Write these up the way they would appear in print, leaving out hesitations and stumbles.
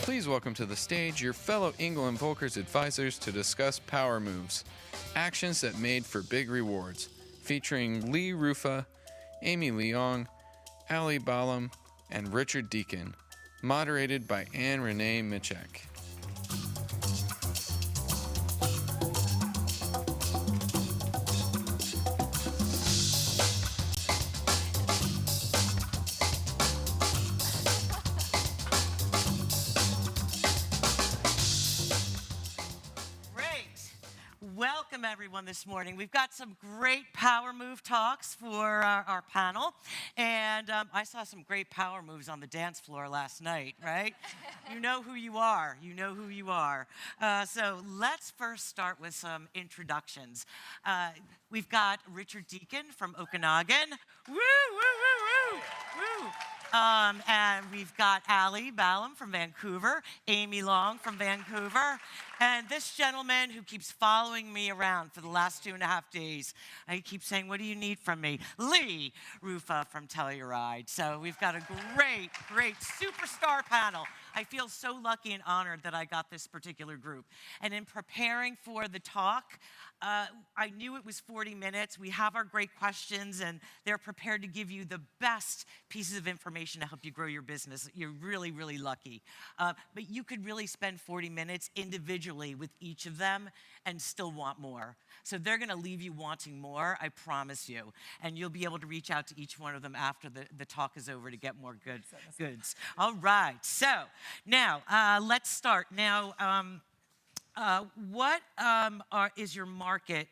Please welcome to the stage your fellow Engel and Völkers advisors to discuss power moves, actions that made for big rewards, featuring Roufa, Amy Leong, Ali Ballam, and Richard Deacon, moderated by Ann Renee Miciak. Welcome, everyone, this morning. We've got some great power move talks for our panel. And I saw some great power moves on the dance floor last night, right? You know who you are. You know who you are. So let's first start with some introductions. We've got Richard Deacon from Okanagan. Woo, woo, woo, woo, woo. And we've got Ali Ballam from Vancouver, Amy Long from Vancouver, and this gentleman who keeps following me around for the last 2.5 days. I keep saying, what do you need from me? Roufa from Telluride. So we've got a great, great superstar panel. I feel so lucky and honored that I got this particular group. And in preparing for the talk, I knew it was 40 minutes. We have our great questions, and they're prepared to give you the best pieces of information to help you grow your business. You're really, really lucky. But you could really spend 40 minutes individually with each of them and still want more. So they're going to leave you wanting more, I promise you. And you'll be able to reach out to each one of them after the talk is over to get more goods. All right. So now let's start. Now, what is your market,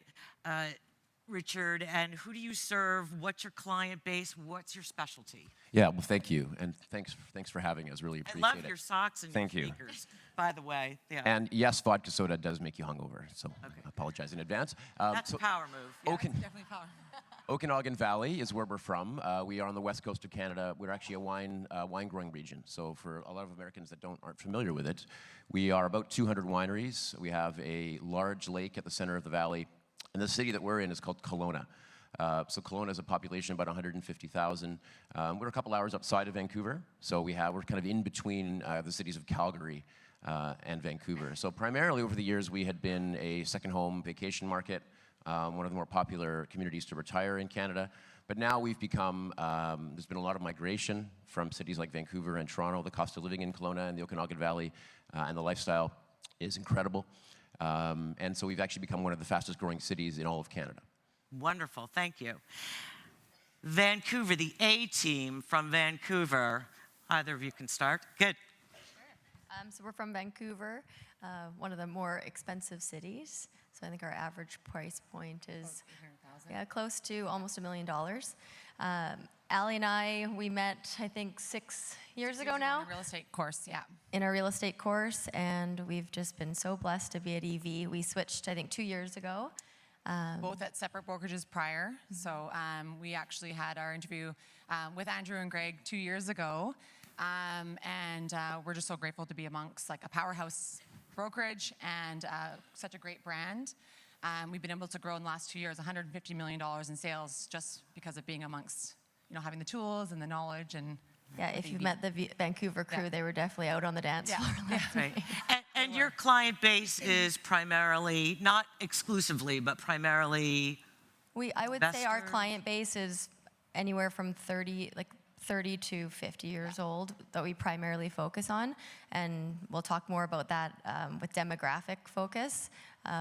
Richard, and who do you serve? What's your client base? What's your specialty? Yeah, well, thank you, and thanks for having us. Really appreciate it. I love your socks and your sneakers, by the way. Yeah. And yes, vodka soda does make you hungover, so I apologize in advance. That's a power move. Yeah, definitely power. Okanagan Valley is where we're from. We are on the west coast of Canada. We're actually a wine growing region. So for a lot of Americans that aren't familiar with it, we are about 200 wineries. We have a large lake at the center of the valley. And the city that we're in is called Kelowna. So Kelowna has a population of about 150,000. We're a couple hours outside of Vancouver. So we're kind of in between the cities of Calgary and Vancouver. So primarily over the years, we had been a second home vacation market, one of the more popular communities to retire in Canada. But now we've become, there's been a lot of migration from cities like Vancouver and Toronto. The cost of living in Kelowna and the Okanagan Valley and the lifestyle is incredible. And so we've actually become one of the fastest growing cities in all of Canada. Wonderful, thank you. Vancouver, the A team from Vancouver. Either of you can start. Good. Sure. So we're from Vancouver, one of the more expensive cities. So I think our average price point is close to almost $1 million. Ali and I, we met, I think, 6 years ago now. In a real estate course, yeah. In our real estate course, and we've just been so blessed to be at EV. We switched, I think, 2 years ago. Both at separate brokerages prior. So we actually had our interview with Andrew and Greg 2 years ago. And we're just so grateful to be amongst like a powerhouse brokerage and such a great brand. We've been able to grow in the last 2 years $150 million in sales just because of being amongst, having the tools and the knowledge and. Yeah, if you've met the Vancouver crew, they were definitely out on the dance floor. Right. And your client base is primarily, not exclusively, but primarily I would say our client base is anywhere from 30 to 50 years old that we primarily focus on. And we'll talk more about that with demographic focus.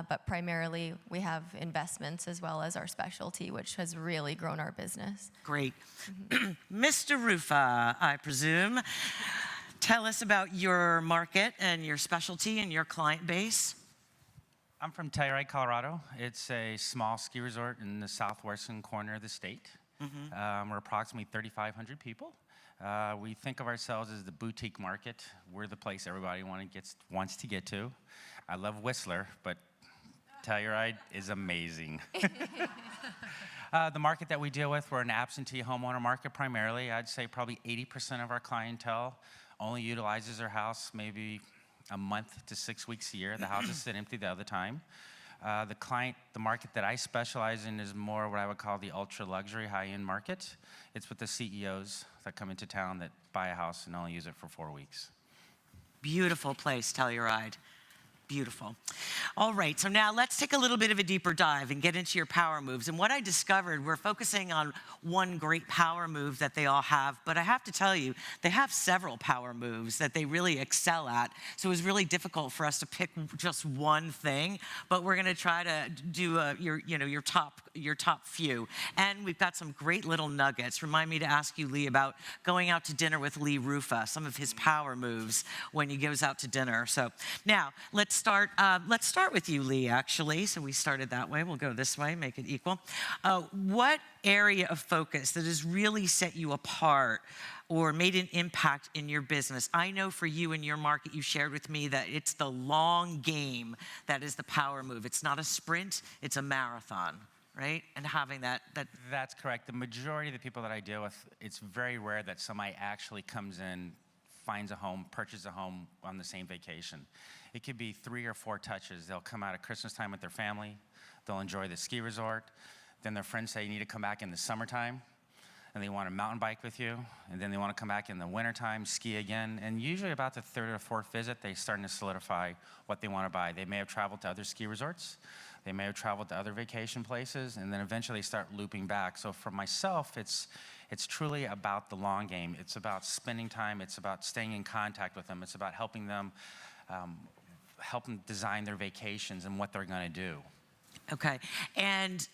But primarily, we have investments as well as our specialty, which has really grown our business. Great. Mr. Roufa, I presume, tell us about your market and your specialty and your client base. I'm from Telluride, Colorado. It's a small ski resort in the southwestern corner of the state. We're approximately 3,500 people. We think of ourselves as the boutique market. We're the place everybody wants to get to. I love Whistler, but Telluride is amazing. The market that we deal with, we're an absentee homeowner market primarily. I'd say probably 80% of our clientele only utilizes their house maybe a month to 6 weeks a year. The houses sit empty the other time. The market that I specialize in is more what I would call the ultra-luxury high-end market. It's with the CEOs that come into town that buy a house and only use it for 4 weeks. Beautiful place, Telluride. Beautiful. All right, so now let's take a little bit of a deeper dive and get into your power moves. And what I discovered, we're focusing on one great power move that they all have, but I have to tell you, they have several power moves that they really excel at. So it was really difficult for us to pick just one thing, but we're gonna try to do your top few. And we've got some great little nuggets. Remind me to ask you, Lee, about going out to dinner with Roufa, some of his power moves when he goes out to dinner. So now, let's start with you, Lee, actually. So we started that way. We'll go this way, make it equal. What area of focus that has really set you apart or made an impact in your business? I know for you in your market, you shared with me that it's the long game that is the power move. It's not a sprint, it's a marathon, right? And having that. That's correct. The majority of the people that I deal with, it's very rare that somebody actually comes in, finds a home, purchases a home on the same vacation. It could be 3 or 4 touches. They'll come out at Christmas time with their family. They'll enjoy the ski resort. Then their friends say you need to come back in the summertime, and they want to mountain bike with you. And then they want to come back in the wintertime, ski again. And usually about the 3rd or 4th visit, they're starting to solidify what they want to buy. They may have traveled to other ski resorts. They may have traveled to other vacation places, and then eventually start looping back. So for myself, it's truly about the long game. It's about spending time. It's about staying in contact with them. It's about helping them design their vacations and what they're going to do. Okay, and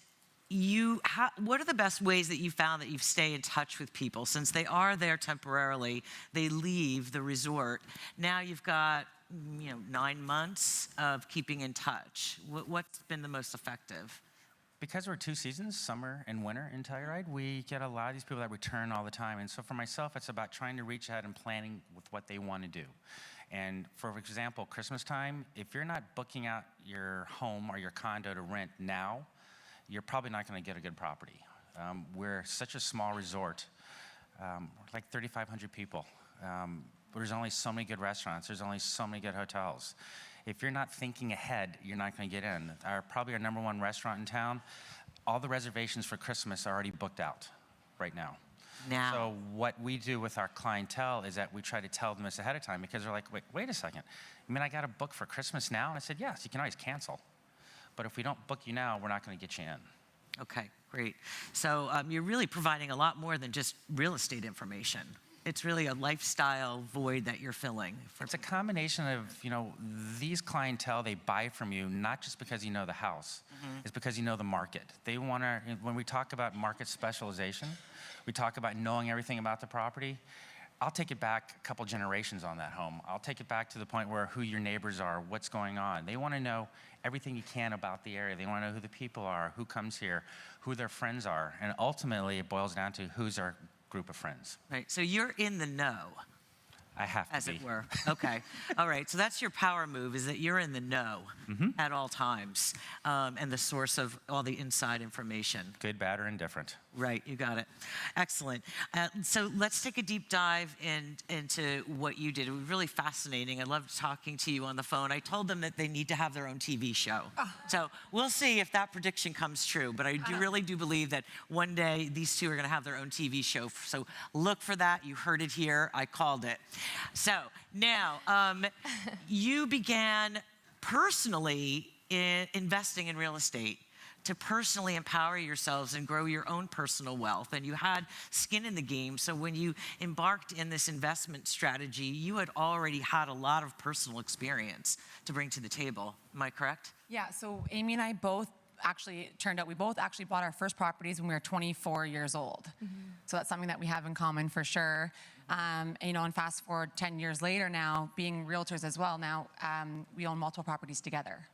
what are the best ways that you found that you stay in touch with people? Since they are there temporarily, they leave the resort. Now you've got 9 months of keeping in touch. What's been the most effective? Because we're 2 seasons, summer and winter in Telluride, we get a lot of these people that return all the time. And so for myself, it's about trying to reach out and planning with what they want to do. And for example, Christmas time, if you're not booking out your home or your condo to rent now, you're probably not going to get a good property. We're such a small resort, like 3,500 people. There's only so many good restaurants. There's only so many good hotels. If you're not thinking ahead, you're not going to get in. Probably our #1 restaurant in town, all the reservations for Christmas are already booked out right now. So what we do with our clientele is that we try to tell them this ahead of time, because they're like, wait a second. You mean I got to book for Christmas now? And I said, yes, you can always cancel. But if we don't book you now, we're not going to get you in. Okay, great. So you're really providing a lot more than just real estate information. It's really a lifestyle void that you're filling. It's a combination of, these clientele, they buy from you not just because you know the house, it's because you know the market. They want to, when we talk about market specialization, we talk about knowing everything about the property. I'll take it back a couple generations on that home. I'll take it back to the point where who your neighbors are, what's going on. They want to know everything you can about the area. They want to know who the people are, who comes here, who their friends are. And ultimately, it boils down to who's our group of friends. Right, so you're in the know. I have to as be. it were. Okay. All right. So that's your power move, is that you're in the know at all times, and the source of all the inside information. Good, bad, or indifferent. Right. You got it. Excellent. So let's take a deep dive into what you did. It was really fascinating. I loved talking to you on the phone. I told them that they need to have their own TV show. So we'll see if that prediction comes true. But I really do believe that one day these two are going to have their own TV show. So look for that. You heard it here. I called it. So now, you began personally investing in real estate to personally empower yourselves and grow your own personal wealth. And you had skin in the game. So when you embarked in this investment strategy, you had already had a lot of personal experience to bring to the table. Am I correct? Yeah, so Amy and I both we both actually bought our first properties when we were 24 years old. So that's something that we have in common for sure. And fast forward 10 years later now, being realtors as well, now we own multiple properties together.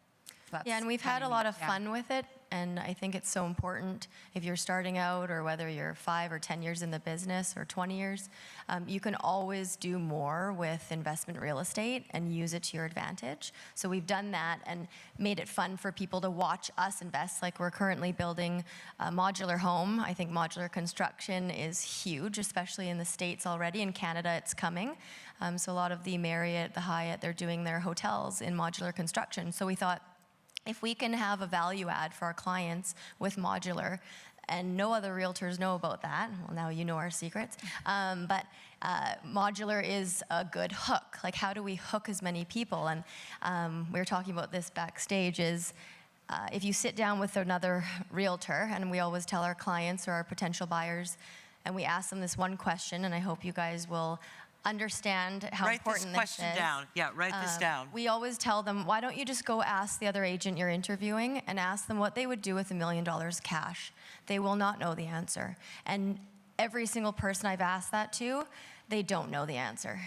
So yeah, and we've had a lot of fun with it, and I think it's so important if you're starting out or whether you're 5 or 10 years in the business or 20 years, you can always do more with investment real estate and use it to your advantage. So we've done that and made it fun for people to watch us invest. Like we're currently building a modular home. I think modular construction is huge, especially in the States already. In Canada, it's coming. So a lot of the Marriott, the Hyatt, they're doing their hotels in modular construction. So we thought, if we can have a value add for our clients with modular, and no other realtors know about that. Well, now you know our secrets. But modular is a good hook. Like, how do we hook as many people? And we were talking about this backstage is, if you sit down with another realtor, and we always tell our clients or our potential buyers, and we ask them this one question, and I hope you guys will understand how important this is. Write this question down. Yeah, write this down. We always tell them, why don't you just go ask the other agent you're interviewing and ask them what they would do with $1 million cash? They will not know the answer. And every single person I've asked that to, they don't know the answer.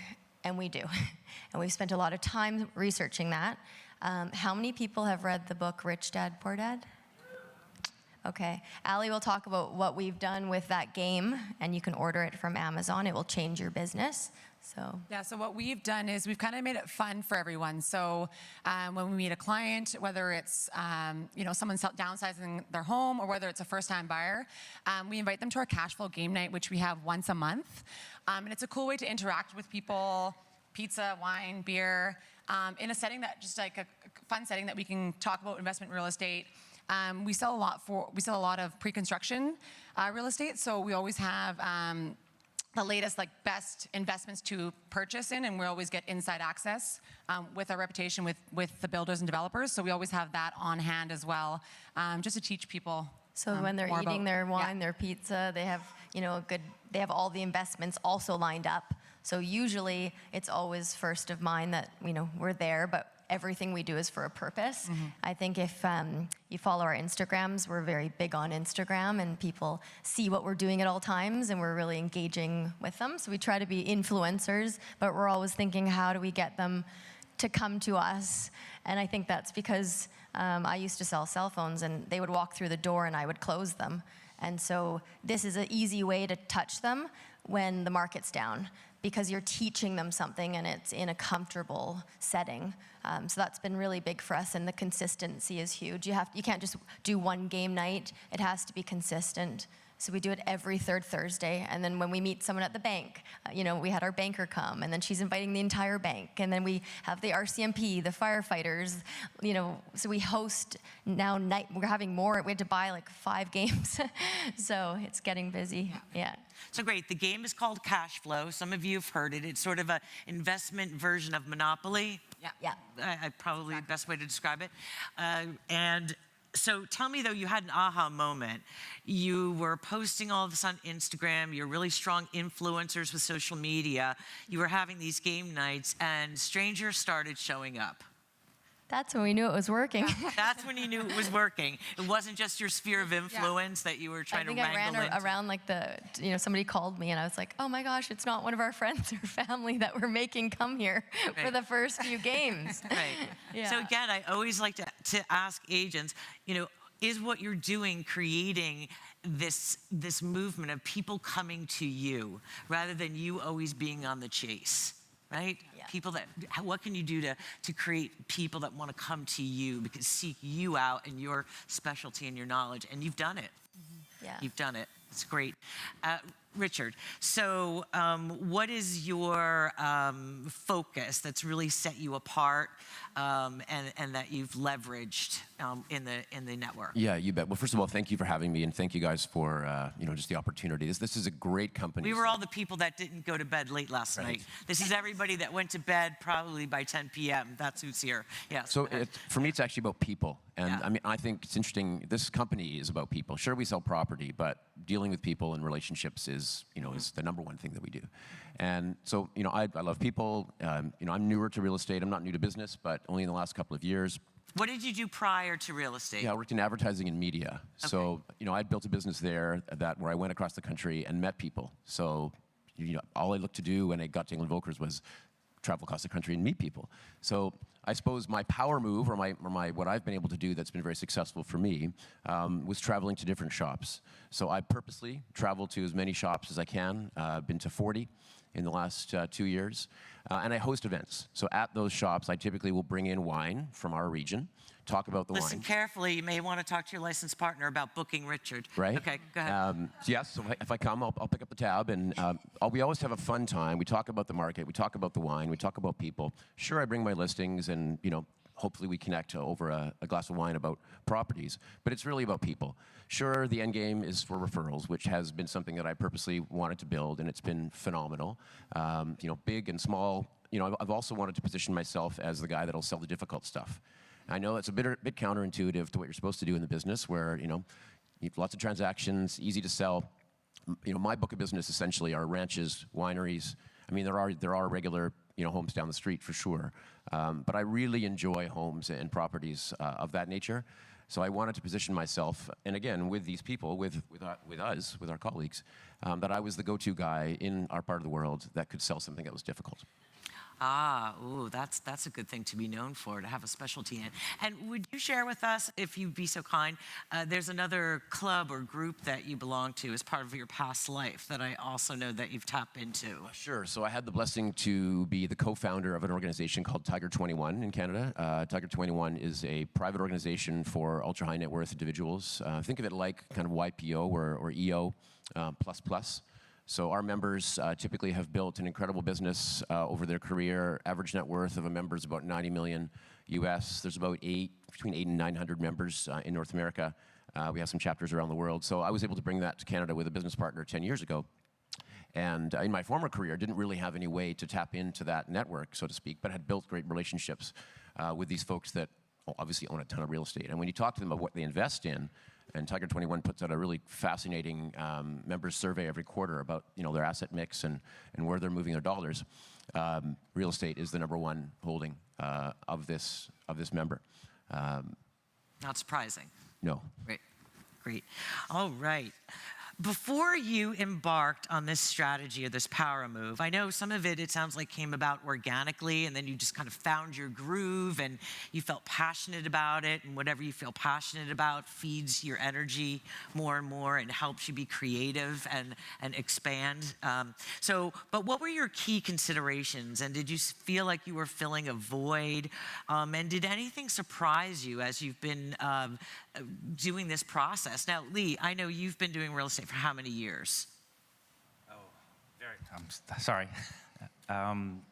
And we do. And we've spent a lot of time researching that. How many people have read the book Rich Dad, Poor Dad? Okay. Allie will talk about what we've done with that game, and you can order it from Amazon. It will change your business. So what we've done is we've kind of made it fun for everyone. So when we meet a client, whether it's someone downsizing their home or whether it's a first-time buyer, we invite them to our cash flow game night, which we have once a month. And it's a cool way to interact with people, pizza, wine, beer, in a setting that just like a fun setting that we can talk about investment real estate. We sell a lot of pre-construction real estate, so we always have the latest, like, best investments to purchase in, and we always get inside access with our reputation with the builders and developers. So we always have that on hand as well, just to teach people. So when they're eating their wine, their pizza, they have they have all the investments also lined up. So usually it's always first of mind that we're there, but everything we do is for a purpose. I think if you follow our Instagrams, we're very big on Instagram, and people see what we're doing at all times, and we're really engaging with them. So we try to be influencers, but we're always thinking, how do we get them to come to us? And I think that's because I used to sell cell phones, and they would walk through the door and I would close them. And so this is an easy way to touch them when the market's down, because you're teaching them something and it's in a comfortable setting. So that's been really big for us, and the consistency is huge. You can't just do one game night. It has to be consistent. So we do it every third Thursday, and then when we meet someone at the bank, we had our banker come, and then she's inviting the entire bank, and then we have the RCMP, the firefighters, so we host now night. We're having more. We had to buy like 5 games, so it's getting busy. Yeah. So great. The game is called Cash Flow. Some of you have heard it. It's sort of an investment version of Monopoly. Yeah. I probably the best way to describe it. And so tell me, though, you had an aha moment. You were posting all of this on Instagram. You're really strong influencers with social media. You were having these game nights, and strangers started showing up. That's when we knew it was working. That's when you knew it was working. It wasn't just your sphere of influence that you were trying to wrangle into. I think I ran around somebody called me, and I was like, oh my gosh, it's not one of our friends or family that we're making come here for the first few games. Right. Yeah. So again, I always like to ask agents, is what you're doing creating this movement of people coming to you rather than you always being on the chase? Right? Yeah. People what can you do to create people that want to come to you, because seek you out and your specialty and your knowledge, and you've done it. Yeah. You've done it. It's great. Richard, so what is your focus that's really set you apart and that you've leveraged in the network? Yeah, you bet. Well, first of all, thank you for having me, and thank you guys for just the opportunity. This is a great company. We were all the people that didn't go to bed late last night. This is everybody that went to bed probably by 10 p.m. That's who's here. Yeah. So for me, it's actually about people. And I think it's interesting. This company is about people. Sure, we sell property, but dealing with people and relationships is the number one thing that we do. And so, I love people. I'm newer to real estate. I'm not new to business, but only in the last couple of years. What did you do prior to real estate? Yeah, I worked in advertising and media. Okay. So, I built a business there where I went across the country and met people. So, all I looked to do when I got to Engel Völkers was travel across the country and meet people. So I suppose my power move, or my what I've been able to do that's been very successful for me, was traveling to different shops. So I purposely travel to as many shops as I can. Been to 40 in the last 2 years. And I host events. So at those shops, I typically will bring in wine from our region, talk about the wine. Listen carefully. You may want to talk to your licensed partner about booking Richard. Right. Okay, go ahead. Yes, so if I come, I'll pick up the tab, and we always have a fun time. We talk about the market, we talk about the wine, we talk about people. Sure, I bring my listings and, hopefully we connect over a glass of wine about properties. But it's really about people. Sure, the end game is for referrals, which has been something that I purposely wanted to build, and it's been phenomenal. Big and small. I've also wanted to position myself as the guy that'll sell the difficult stuff. I know it's a bit counterintuitive to what you're supposed to do in the business, where you have lots of transactions, easy to sell. My book of business essentially are ranches, wineries. I mean, there are regular homes down the street for sure, but I really enjoy homes and properties of that nature. So I wanted to position myself, and again, with these people, with our colleagues, that I was the go-to guy in our part of the world that could sell something that was difficult. That's a good thing to be known for, to have a specialty in. And would you share with us, if you'd be so kind, there's another club or group that you belong to as part of your past life that I also know that you've tapped into? Sure. So I had the blessing to be the co-founder of an organization called Tiger 21 in Canada. Tiger 21 is a private organization for ultra-high net worth individuals. Think of it like kind of YPO or EO plus. So our members typically have built an incredible business over their career. Average net worth of a member is about 90 million US. There's about between 800 and 900 members in North America. We have some chapters around the world. So I was able to bring that to Canada with a business partner 10 years ago. And in my former career, didn't really have any way to tap into that network, so to speak, but had built great relationships with these folks that obviously own a ton of real estate. And when you talk to them about what they invest in, and Tiger 21 puts out a really fascinating members survey every quarter about their asset mix and where they're moving their dollars. Real estate is the #1 holding of this member. Not surprising. No. Great. All right. Before you embarked on this strategy or this power move, I know some of it sounds like came about organically, and then you just kind of found your groove and you felt passionate about it, and whatever you feel passionate about feeds your energy more and more and helps you be creative and expand. But what were your key considerations, and did you feel like you were filling a void? And did anything surprise you as you've been doing this process? Now, Lee, I know you've been doing real estate for how many years? Sorry.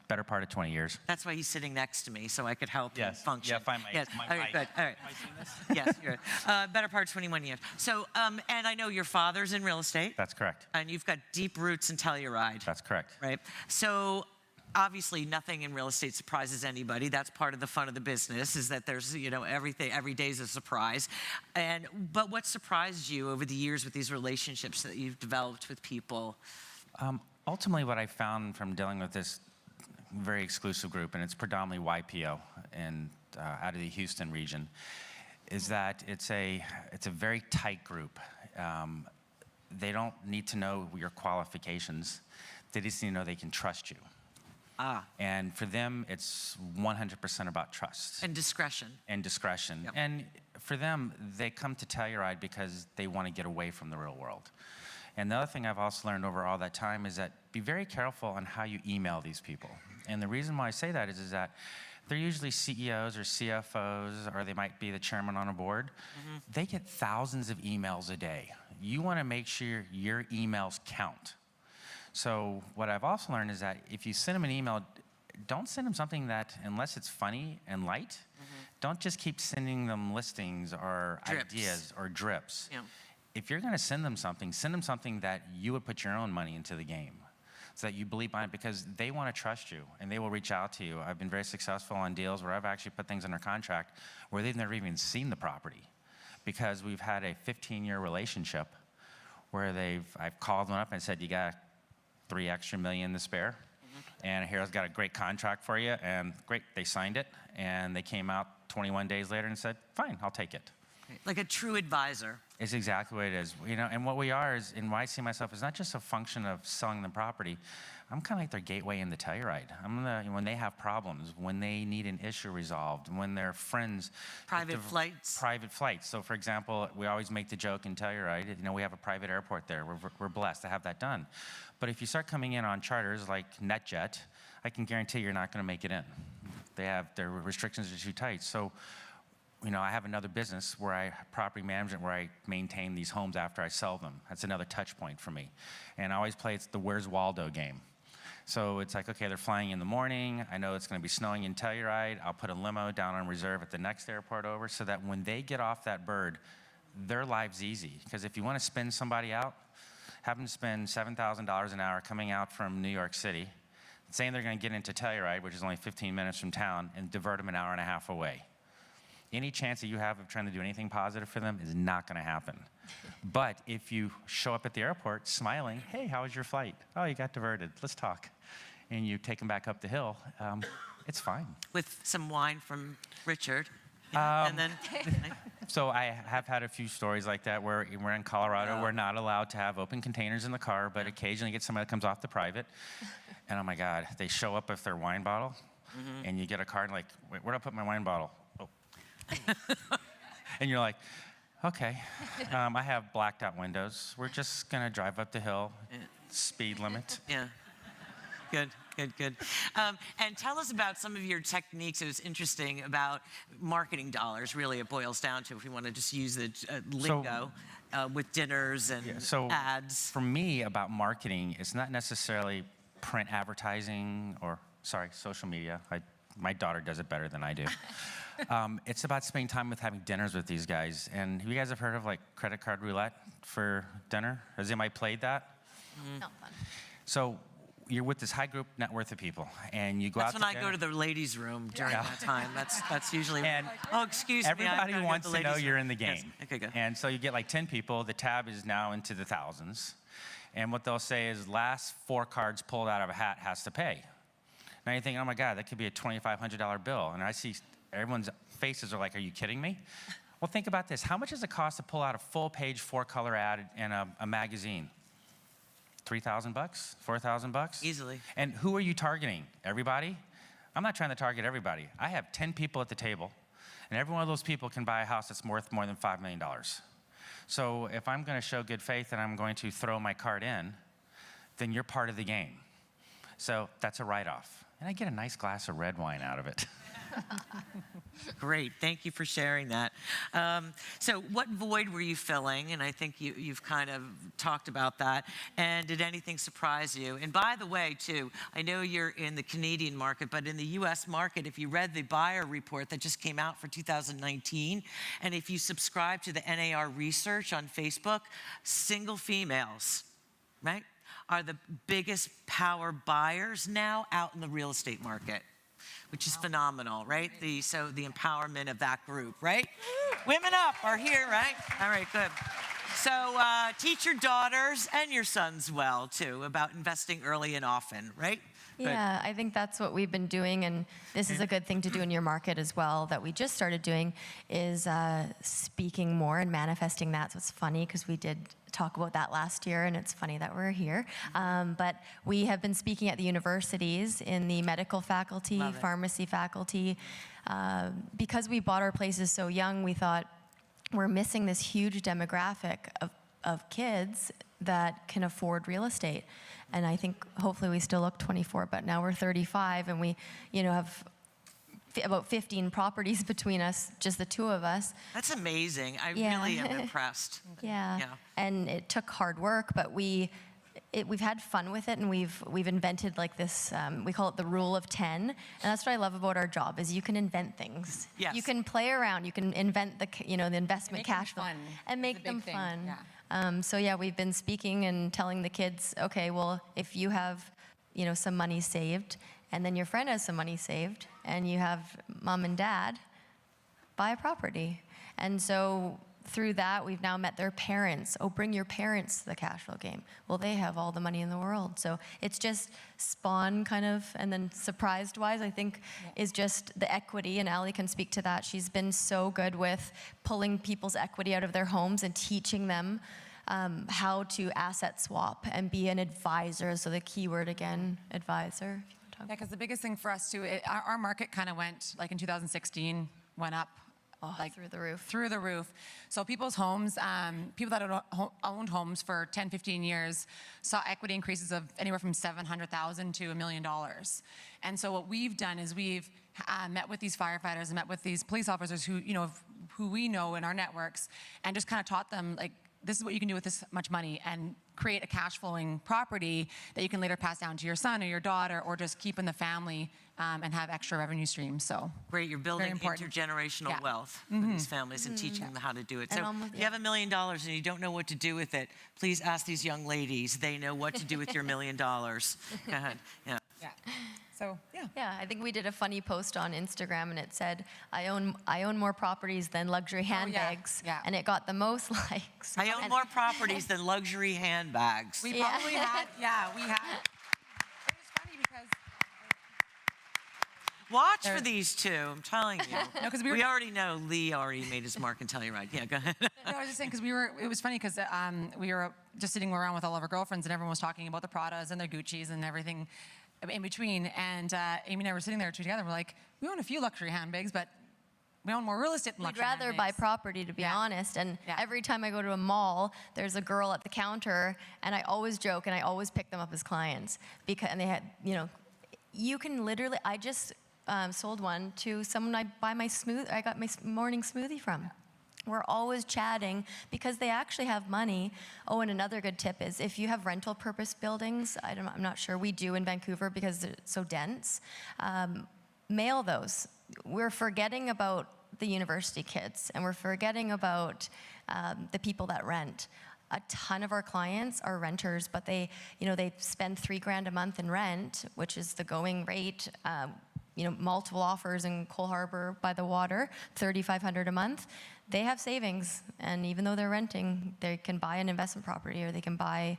Better part of 20 years. That's why he's sitting next to me, so I could help him function. Yeah, find my yes. my All right, mic. good. All right. Am I seeing this? Yes, you're good. Better part of 21 years. So, and I know your father's in real estate. That's correct. And you've got deep roots in Telluride. That's correct. Right? So, obviously, nothing in real estate surprises anybody. That's part of the fun of the business, is that there's, everything, every day is a surprise. But what surprised you over the years with these relationships that you've developed with people? Ultimately, what I found from dealing with this very exclusive group, and it's predominantly YPO and out of the Houston region, is that it's a very tight group. They don't need to know your qualifications. They just need to know they can trust you. And for them, it's 100% about trust. And discretion. Yep. And for them, they come to Telluride because they want to get away from the real world. And the other thing I've also learned over all that time is that be very careful on how you email these people. And the reason why I say that is that they're usually CEOs or CFOs, or they might be the chairman on a board. Mm-hmm. They get thousands of emails a day. You want to make sure your emails count. So what I've also learned is that if you send them an email, don't send them something that, unless it's funny and light, don't just keep sending them listings or ideas or drips. Yeah. If you're going to send them something that you would put your own money into the game, so that you believe in it, because they want to trust you and they will reach out to you. I've been very successful on deals where I've actually put things under contract where they've never even seen the property, because we've had a 15-year relationship where I've called them up and said, you got $3 extra million to spare, and here's got a great contract for you, and great, they signed it, and they came out 21 days later and said, fine, I'll take it. Like a true advisor. It's exactly what it is. And what we are is, and why I see myself, is not just a function of selling the property. I'm kind of like their gateway into Telluride. When they have problems, when they need an issue resolved, when their friends... Private flights. So, for example, we always make the joke in Telluride, we have a private airport there. We're blessed to have that done. But if you start coming in on charters like NetJet, I can guarantee you're not going to make it in. Their restrictions are too tight. So, I have another business property management, where I maintain these homes after I sell them. That's another touch point for me. And I always play the Where's Waldo game. So it's like, okay, they're flying in the morning. I know it's going to be snowing in Telluride. I'll put a limo down on reserve at the next airport over so that when they get off that bird, their life's easy. Because if you want to spin somebody out, have them spend $7,000 an hour coming out from New York City, saying they're going to get into Telluride, which is only 15 minutes from town, and divert them an hour and a half away. Any chance that you have of trying to do anything positive for them is not going to happen. But if you show up at the airport smiling, hey, how was your flight? Oh, you got diverted. Let's talk. And you take them back up the hill, it's fine. With some wine from Richard. And then. So I have had a few stories like that where we're in Colorado. We're not allowed to have open containers in the car, but occasionally get somebody that comes off the private. And oh my God, they show up with their wine bottle, and you get a card like, wait, where'd I put my wine bottle? Oh. And you're like, okay, I have blacked out windows. We're just gonna drive up the hill, speed limit. Yeah. Good. And tell us about some of your techniques. It was interesting about marketing dollars, really it boils down to, if we want to just use the lingo, with dinners and ads. For me, about marketing, it's not necessarily print advertising or, social media. My daughter does it better than I do. It's about spending time with having dinners with these guys. And you guys have heard of like credit card roulette for dinner? Has anybody played that? Not fun. So you're with this high group net worth of people, and you go out to dinner. That's when I go to the ladies' room during that time. That's usually. And oh, excuse me. Everybody wants to know you're in the game. Yes. Okay, good. And so you get like 10 people. The tab is now into the thousands. And what they'll say is last 4 cards pulled out of a hat has to pay. Now you're thinking, oh my God, that could be a $2,500 bill. And I see everyone's faces are like, are you kidding me? Well, think about this. How much does it cost to pull out a full-page 4-color ad in a magazine? $3,000, $4,000? Easily. And who are you targeting? Everybody? I'm not trying to target everybody. I have 10 people at the table, and every one of those people can buy a house that's worth more than $5 million. So if I'm going to show good faith and I'm going to throw my card in, then you're part of the game. So that's a write-off. And I get a nice glass of red wine out of it. Great, thank you for sharing that. So what void were you filling? And I think you've kind of talked about that. And did anything surprise you? And by the way, too, I know you're in the Canadian market, but in the US market, if you read the buyer report that just came out for 2019, and if you subscribe to the NAR research on Facebook, single females, right, are the biggest power buyers now out in the real estate market, which is phenomenal, right? So the empowerment of that group, right? Women up are here, right? All right, good. So teach your daughters and your sons well, too, about investing early and often, right? Yeah, I think that's what we've been doing, and this is a good thing to do in your market as well, that we just started doing, is speaking more and manifesting that. So it's funny, because we did talk about that last year, and it's funny that we're here. But we have been speaking at the universities in the medical faculty, pharmacy faculty. Because we bought our places so young, we thought we're missing this huge demographic of kids that can afford real estate. And I think hopefully we still look 24, but now we're 35, and we, have about 15 properties between us, just the 2 of us. That's amazing. I really am impressed. Yeah. And it took hard work, but we've had fun with it, and we've invented like this, we call it the rule of 10, and that's what I love about our job, is you can invent things. Yes. You can play around, you can invent the investment cash flow and make them fun. Yeah. So yeah, we've been speaking and telling the kids, okay, well, if you have, some money saved, and then your friend has some money saved, and you have mom and dad, buy a property. And so through that, we've now met their parents. Oh, bring your parents to the cash flow game. Well, they have all the money in the world. So it's just spawn kind of, and then surprised-wise, I think, is just the equity, and Allie can speak to that. She's been so good with pulling people's equity out of their homes and teaching them how to asset swap and be an advisor. So the keyword again, advisor. Yeah, because the biggest thing for us too, our market kind of went, like in 2016, went up. Like through the roof. Through the roof. So people's homes, people that had owned homes for 10, 15 years saw equity increases of anywhere from $700,000 to $1 million. And so what we've done is we've met with these firefighters and met with these police officers who we know in our networks, and just kind of taught them, like, this is what you can do with this much money, and create a cash flowing property that you can later pass down to your son or your daughter, or just keep in the family and have extra revenue streams. So great, you're building intergenerational wealth for these families and teaching them how to do it. So if you have $1 million and you don't know what to do with it, please ask these young ladies. They know what to do with your $1 million. Go ahead. Yeah. So Yeah, I think we did a funny post on Instagram, and it said, "I own more properties than luxury handbags," and it got the most likes. I own more properties than luxury handbags. We probably had. We had. It was funny because. Watch for these two, I'm telling you. No, because we already know Lee already made his mark in Telluride. Yeah, go ahead. No, I was just saying, because it was funny because we were just sitting around with all of our girlfriends, and everyone was talking about the Pradas and their Guccis and everything in between. And Amy and I were sitting there together, and we're like, we own a few luxury handbags, but we own more real estate than luxury handbags. We'd rather buy property, to be honest. And every time I go to a mall, there's a girl at the counter, and I always joke, and I always pick them up as clients. And they had, you can literally, I just sold one to someone I got my morning smoothie from. We're always chatting because they actually have money. Oh, and another good tip is if you have rental purpose buildings, I'm not sure, we do in Vancouver because they're so dense, mail those. We're forgetting about the university kids, and we're forgetting about the people that rent. A ton of our clients are renters, but they spend $3,000 a month in rent, which is the going rate. Multiple offers in Cole Harbour by the water, $3,500 a month. They have savings, and even though they're renting, they can buy an investment property, or they can buy,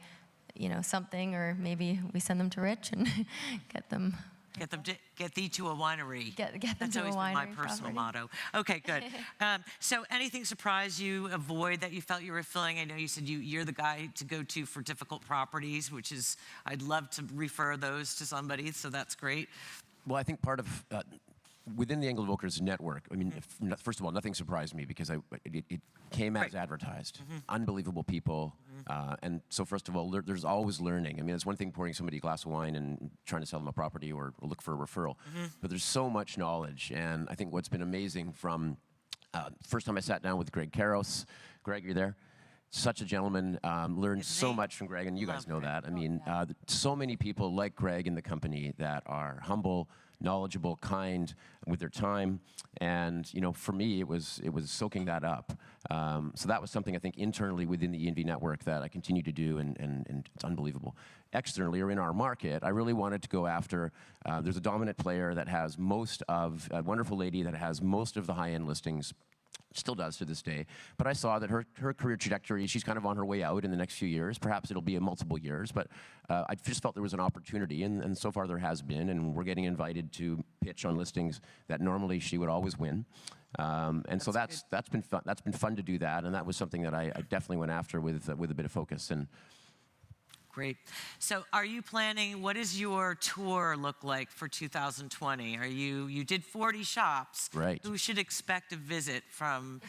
something, or maybe we send them to Rich and get thee to a winery. Get them That's to a always winery. been my personal motto. Okay, good. So anything surprise you, a void that you felt you were filling? I know you said you're the guy to go to for difficult properties, which is, I'd love to refer those to somebody, so that's great. Well, I think part of, within the Engel Völkers network, I mean, first of all, nothing surprised me because it came as advertised. Unbelievable people. And so first of all, there's always learning. I mean, it's one thing pouring somebody a glass of wine and trying to sell them a property or look for a referral. But there's so much knowledge. And I think what's been amazing from first time I sat down with Greg Karos. Greg, you're there? Such a gentleman, learned so much from Greg, and you guys know that. I mean, so many people like Greg in the company that are humble, knowledgeable, kind with their time, and for me, it was soaking that up. So that was something I think internally within the ENV network that I continue to do, and it's unbelievable. Externally, or in our market, I really wanted to go after, there's a dominant player that has a wonderful lady that has most of the high-end listings, still does to this day, but I saw that her career trajectory, she's kind of on her way out in the next few years. Perhaps it'll be in multiple years, but I just felt there was an opportunity, and so far there has been, and we're getting invited to pitch on listings that normally she would always win. And so that's been fun. That's been fun to do that, and that was something that I definitely went after with a bit of focus. And great. So are you planning, what does your tour look like for 2020? You did 40 shops. Right. Who should expect a visit from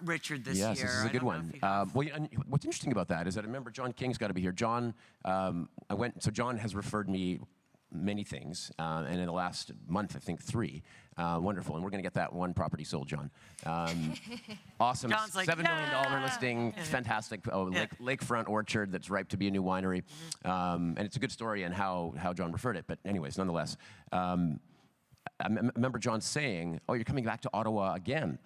Richard this year? Yes, this is a good one. And what's interesting about that is that I remember John King's got to be here. John, John has referred me many things, and in the last month, I think 3. Wonderful, and we're going to get that one property sold, John. Awesome, John's like, $7 million listing, fantastic lakefront orchard that's ripe to be a new winery. And it's a good story and how John referred it, but anyways, nonetheless. I remember John saying, oh, you're coming back to Ottawa again.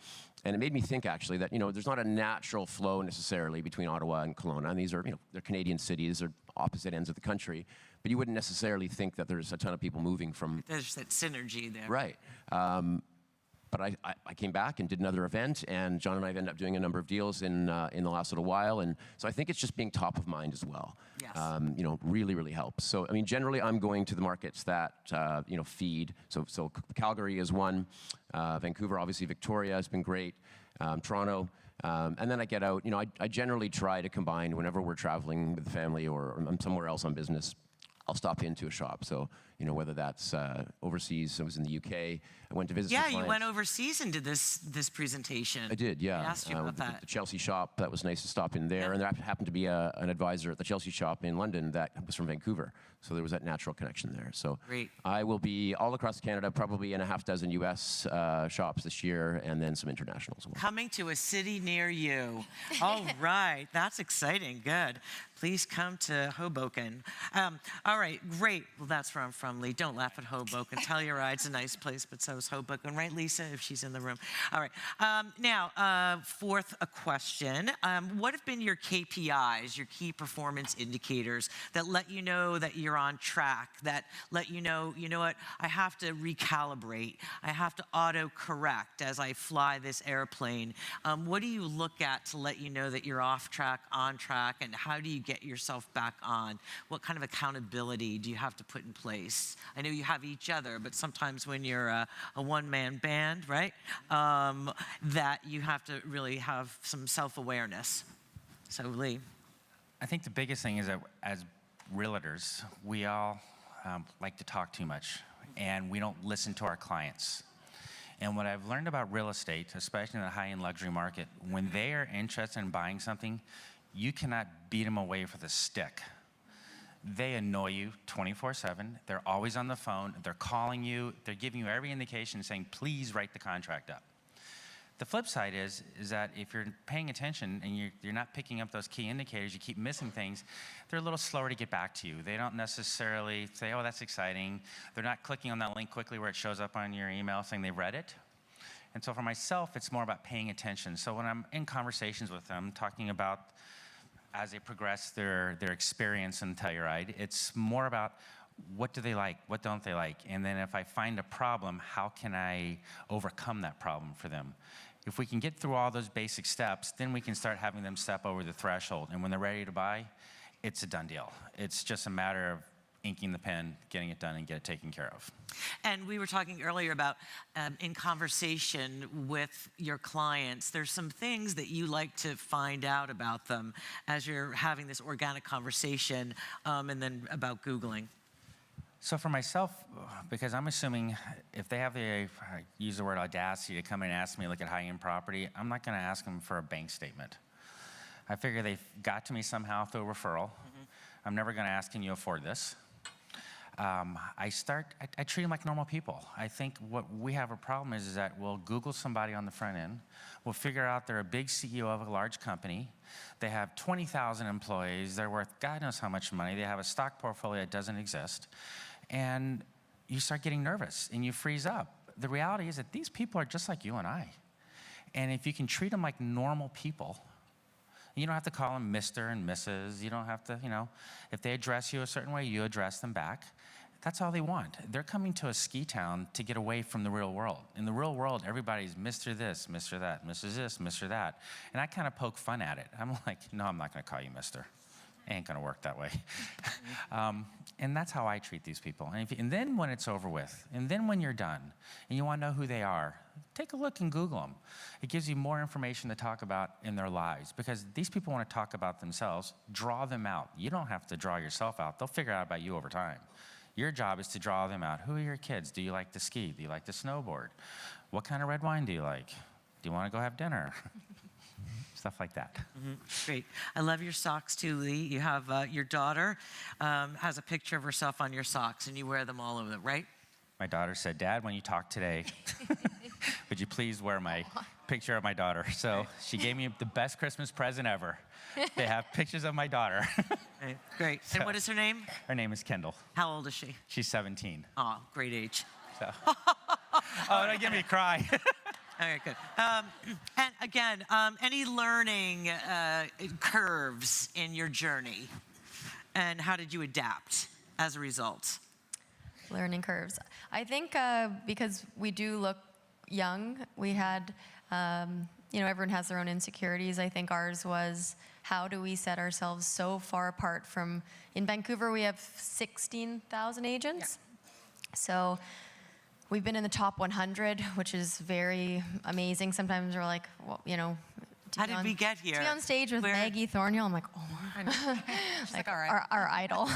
And it made me think, actually, that there's not a natural flow necessarily between Ottawa and Kelowna. And these are, they're Canadian cities, they're opposite ends of the country. But you wouldn't necessarily think that there's a ton of people moving from. There's that synergy there. Right. But I came back and did another event, and John and I have ended up doing a number of deals in the last little while. And so I think it's just being top of mind as well. Yes. Really, really helps. So, I mean, generally I'm going to the markets that, feed. So Calgary is one. Vancouver, obviously Victoria has been great. Toronto. And then I get out, I generally try to combine whenever we're traveling with the family or I'm somewhere else on business. I'll stop into a shop. So, you know, whether that's overseas, I was in the UK, I went to visit some Yeah, clients. you went overseas and did this presentation. I did, yeah. I asked you about that. The Chelsea shop, that was nice to stop in there. Yeah. And there happened to be an advisor at the Chelsea shop in London that was from Vancouver. So there was that natural connection there. So Great. I will be all across Canada, probably in a half dozen US shops this year, and then some international as well. Coming to a city near you. All right, that's exciting. Good. Please come to Hoboken. All right, great. Well, that's where I'm from, Lee. Don't laugh at Hoboken. Telluride's a nice place, but so is Hoboken, right, Lisa, if she's in the room? All right. Now, fourth question. What have been your KPIs, your key performance indicators, that let you know that you're on track, that let you know what, I have to recalibrate, I have to auto-correct as I fly this airplane? What do you look at to let you know that you're off track, on track, and how do you get yourself back on? What kind of accountability do you have to put in place? I know you have each other, but sometimes when you're a one-man band, right, that you have to really have some self-awareness. So, Lee. I think the biggest thing is that as realtors, we all like to talk too much, and we don't listen to our clients. And what I've learned about real estate, especially in the high-end luxury market, when they are interested in buying something, you cannot beat them away with a stick. They annoy you 24/7. They're always on the phone. They're calling you. They're giving you every indication saying, please write the contract up. The flip side is that if you're paying attention and you're not picking up those key indicators, you keep missing things, they're a little slower to get back to you. They don't necessarily say, oh, that's exciting. They're not clicking on that link quickly where it shows up on your email saying they've read it. And so for myself, it's more about paying attention. So when I'm in conversations with them, talking about as they progress their experience in Telluride, it's more about what do they like, what don't they like? And then if I find a problem, how can I overcome that problem for them? If we can get through all those basic steps, then we can start having them step over the threshold. And when they're ready to buy, it's a done deal. It's just a matter of inking the pen, getting it done, and get it taken care of. And we were talking earlier about in conversation with your clients, there's some things that you like to find out about them as you're having this organic conversation, and then about Googling. So for myself, because I'm assuming if they have the, use the word audacity to come in and ask me to look at high-end property, I'm not going to ask them for a bank statement. I figure they've got to me somehow through a referral. I'm never going to ask, can you afford this? I treat them like normal people. I think what we have a problem is that we'll Google somebody on the front end. We'll figure out they're a big CEO of a large company. They have 20,000 employees. They're worth God knows how much money. They have a stock portfolio that doesn't exist. And you start getting nervous and you freeze up. The reality is that these people are just like you and I. And if you can treat them like normal people, you don't have to call them Mr. and Mrs. You don't have to, if they address you a certain way, you address them back. That's all they want. They're coming to a ski town to get away from the real world. In the real world, everybody's Mr. this, Mr. that, Mrs. this, Mr. that. And I kind of poke fun at it. I'm like, no, I'm not going to call you Mr. Ain't going to work that way. And that's how I treat these people. And then when it's over with, and then when you're done, and you want to know who they are, take a look and Google them. It gives you more information to talk about in their lives, because these people want to talk about themselves. Draw them out. You don't have to draw yourself out. They'll figure out about you over time. Your job is to draw them out. Who are your kids? Do you like to ski? Do you like to snowboard? What kind of red wine do you like? Do you want to go have dinner? Stuff like that. Great. I love your socks too, Lee. You have your daughter has a picture of herself on your socks, and you wear them all over, right? My daughter said, Dad, when you talk today, would you please wear my picture of my daughter? So she gave me the best Christmas present ever. They have pictures of my daughter. Okay, great. And what is her name? Her name is Kendall. How old is she? She's 17. Oh, great age. So. Oh, don't give me a cry. Okay, good. And again, any learning curves in your journey, and how did you adapt as a result? Learning curves. I think because we do look young, we had, everyone has their own insecurities. I think ours was, how do we set ourselves so far apart from, in Vancouver, we have 16,000 agents. Yeah. So we've been in the top 100, which is very amazing. Sometimes we're like, well, How did we get here? To be on stage with Maggie Thornhill, I'm like, oh my. She's like, all right. Our idol.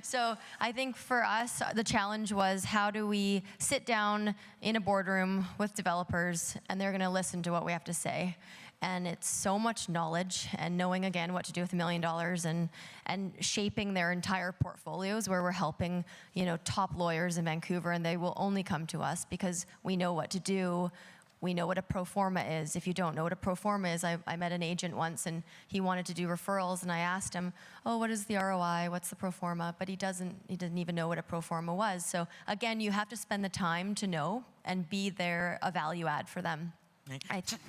So I think for us, the challenge was how do we sit down in a boardroom with developers and they're going to listen to what we have to say. And it's so much knowledge and knowing, again, what to do with $1 million and shaping their entire portfolios where we're helping, top lawyers in Vancouver, and they will only come to us because we know what to do. We know what a pro forma is. If you don't know what a pro forma is, I met an agent once and he wanted to do referrals and I asked him, oh, what is the ROI? What's the pro forma? But he didn't even know what a pro forma was. So again, you have to spend the time to know and be there, a value add for them.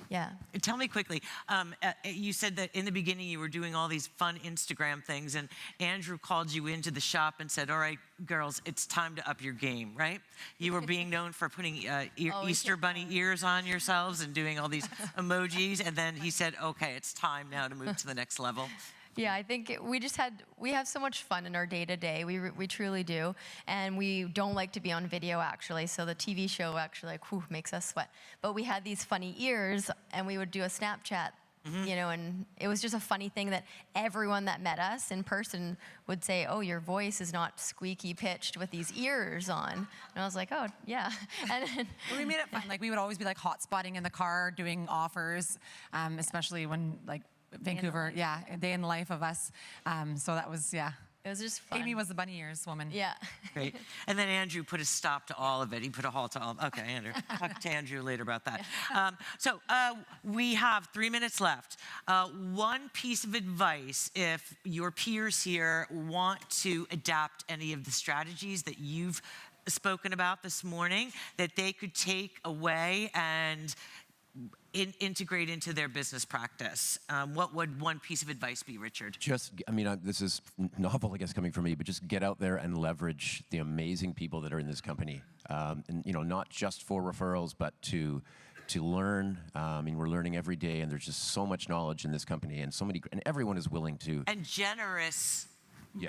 Yeah. Tell me quickly, you said that in the beginning you were doing all these fun Instagram things and Andrew called you into the shop and said, all right, girls, it's time to up your game, right? You were being known for putting Easter bunny ears on yourselves and doing all these emojis, and then he said, okay, it's time now to move to the next level. Yeah, I think we have so much fun in our day-to-day. We truly do. And we don't like to be on video, actually. So the TV show actually makes us sweat. But we had these funny ears, and we would do a Snapchat, and it was just a funny thing that everyone that met us in person would say, oh, your voice is not squeaky pitched with these ears on. And I was like, oh, yeah. And then, we made it fun. Like, we would always be like hot spotting in the car, doing offers, especially when Vancouver, a day in the life of us. So that was, it was just fun. Amy was the bunny ears woman. Yeah. Great. And then Andrew put a stop to all of it. He put a halt to all. Okay, Andrew. Talk to Andrew later about that. So we have 3 minutes left. One piece of advice, if your peers here want to adapt any of the strategies that you've spoken about this morning, that they could take away and integrate into their business practice. What would one piece of advice be, Richard? This is novel, I guess, coming from me, but just get out there and leverage the amazing people that are in this company. And not just for referrals, but to learn. We're learning every day, and there's just so much knowledge in this company, and and everyone is willing to. And generous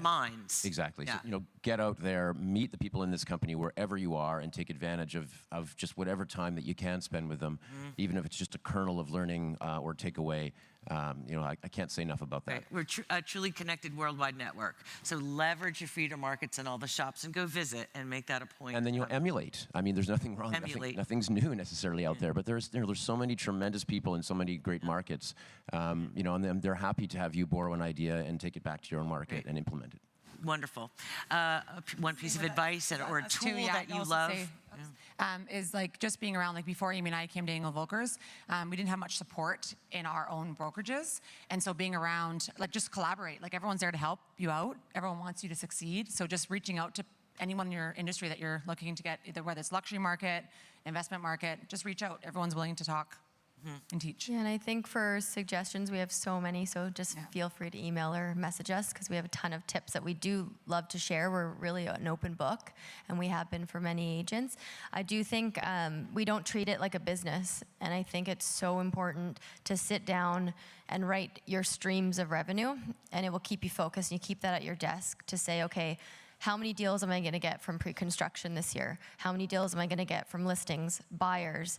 minds. Exactly. Yeah. So, get out there, meet the people in this company wherever you are, and take advantage of just whatever time that you can spend with them, even if it's just a kernel of learning or takeaway. I can't say enough about that. Right. We're a truly connected worldwide network. So leverage your feeder markets and all the shops and go visit and make that a point. And then emulate. There's nothing wrong. Nothing's new necessarily out there, but there's so many tremendous people in so many great markets. And they're happy to have you borrow an idea and take it back to your own market and implement it. Wonderful. One piece of advice or a tool that you love. Is just being around, before Amy and I came to Engel Völkers, we didn't have much support in our own brokerages. And so being around, just collaborate. Everyone's there to help you out. Everyone wants you to succeed. So just reaching out to anyone in your industry that you're looking to get, either whether it's luxury market, investment market, just reach out. Everyone's willing to talk and teach. Yeah, and I think for suggestions, we have so many, so just feel free to email or message us because we have a ton of tips that we do love to share. We're really an open book, and we have been for many agents. I do think we don't treat it like a business, and I think it's so important to sit down and write your streams of revenue, and it will keep you focused, and you keep that at your desk to say, okay, how many deals am I going to get from pre-construction this year? How many deals am I going to get from listings, buyers?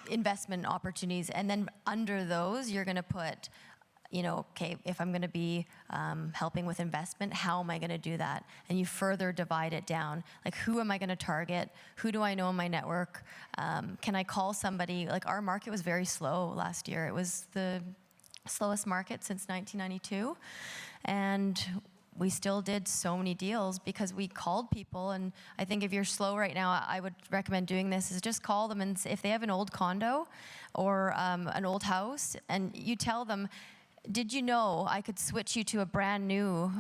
Investment opportunities. And then under those, you're going to put, okay, if I'm going to be helping with investment, how am I going to do that? And you further divide it down. Who am I going to target? Who do I know in my network? Can I call somebody? Our market was very slow last year. It was the slowest market since 1992. And we still did so many deals because we called people. And I think if you're slow right now, I would recommend doing this is just call them, and if they have an old condo or an old house, and you tell them, did you know I could switch you to a brand new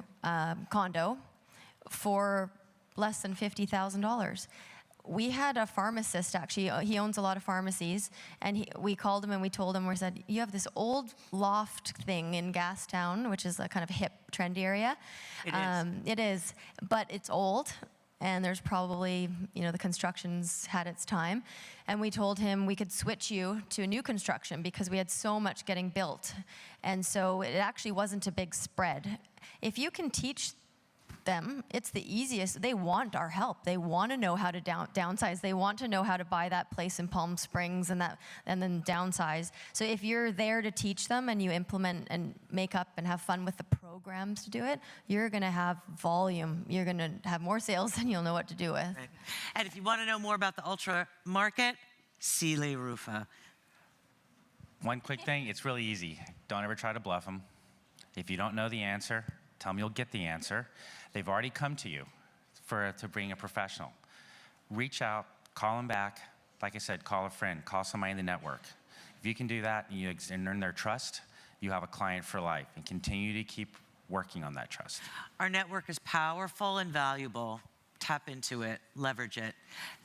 condo for less than $50,000? We had a pharmacist, actually, he owns a lot of pharmacies, and we called him and we told him, we said, you have this old loft thing in Gastown, which is a kind of hip, trendy area. It is, but it's old, and there's probably, the construction's had its time. And we told him we could switch you to a new construction because we had so much getting built. And so it actually wasn't a big spread. If you can teach them. It's the easiest. They want our help. They want to know how to downsize. They want to know how to buy that place in Palm Springs and then downsize. So if you're there to teach them and you implement and make up and have fun with the programs to do it, you're going to have volume. You're going to have more sales than you'll know what to do with. Right. And if you want to know more about the ultra market, see Roufa. One quick thing, it's really easy. Don't ever try to bluff them. If you don't know the answer, tell them you'll get the answer. They've already come to you to bring a professional. Reach out, call them back. Like I said, call a friend, call somebody in the network. If you can do that and earn their trust, you have a client for life, and continue to keep working on that trust. Our network is powerful and valuable. Tap into it, leverage it.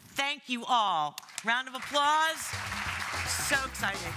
Thank you all. Round of applause. So excited.